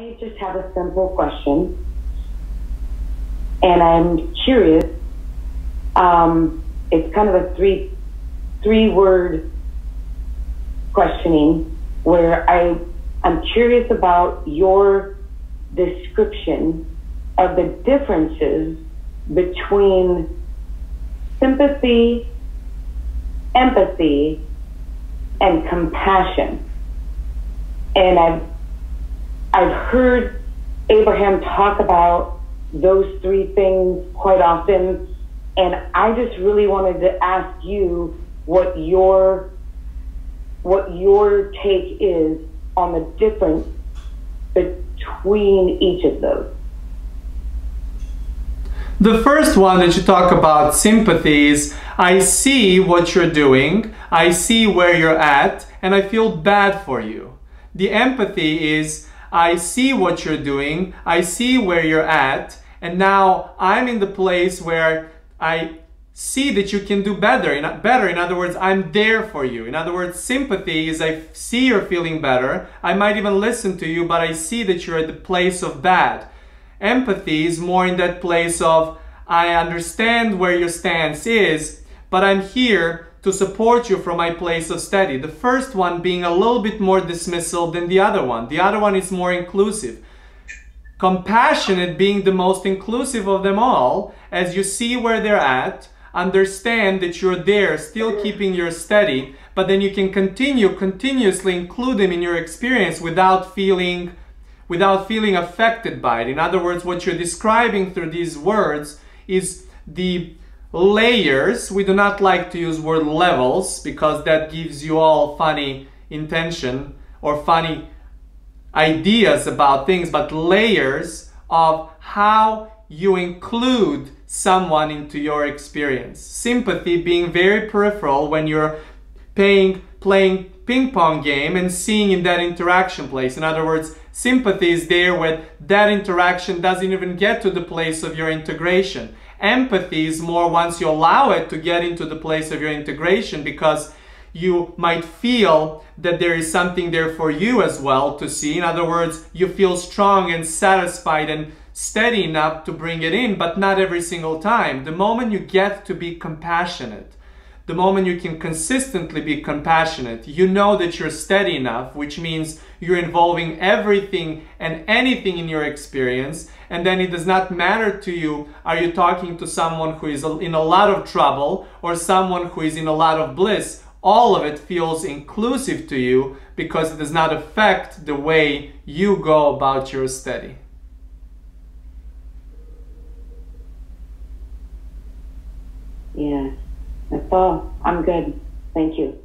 I just have a simple question, and I'm curious. It's kind of a three-word questioning where I'm curious about your description of the differences between sympathy, empathy, and compassion. And I've heard Abraham talk about those three things quite often, and I just really wanted to ask you what your take is on the difference between each of those. The first one that you talk about, sympathy, is I see what you're doing, I see where you're at, and I feel bad for you. The empathy is I see what you're doing, I see where you're at, and now I'm in the place where I see that you can do better. In other words, I'm there for you. In other words, sympathy is I see you're feeling better. I might even listen to you, but I see that you're at the place of bad. Empathy is more in that place of I understand where your stance is, but I'm here to support you from my place of study. The first one being a little bit more dismissal than the other one. The other one is more inclusive. Compassionate being the most inclusive of them all, as you see where they're at, understand that you're there, still keeping your study, but then you can continuously include them in your experience without feeling affected by it. In other words, what you're describing through these words is the layers. We do not like to use word levels because that gives you all funny intention or funny ideas about things, but layers of how you include someone into your experience. Sympathy being very peripheral when you're playing ping pong game and seeing in that interaction place. In other words, sympathy is there when that interaction doesn't even get to the place of your integration. Empathy is more once you allow it to get into the place of your integration, because you might feel that there is something there for you as well to see. In other words, you feel strong and satisfied and steady enough to bring it in, but not every single time. The moment you get to be compassionate, the moment you can consistently be compassionate, you know that you're steady enough, which means you're involving everything and anything in your experience, and then it does not matter to you, are you talking to someone who is in a lot of trouble or someone who is in a lot of bliss. All of it feels inclusive to you because it does not affect the way you go about your study. Yeah, that's all. I'm good. Thank you.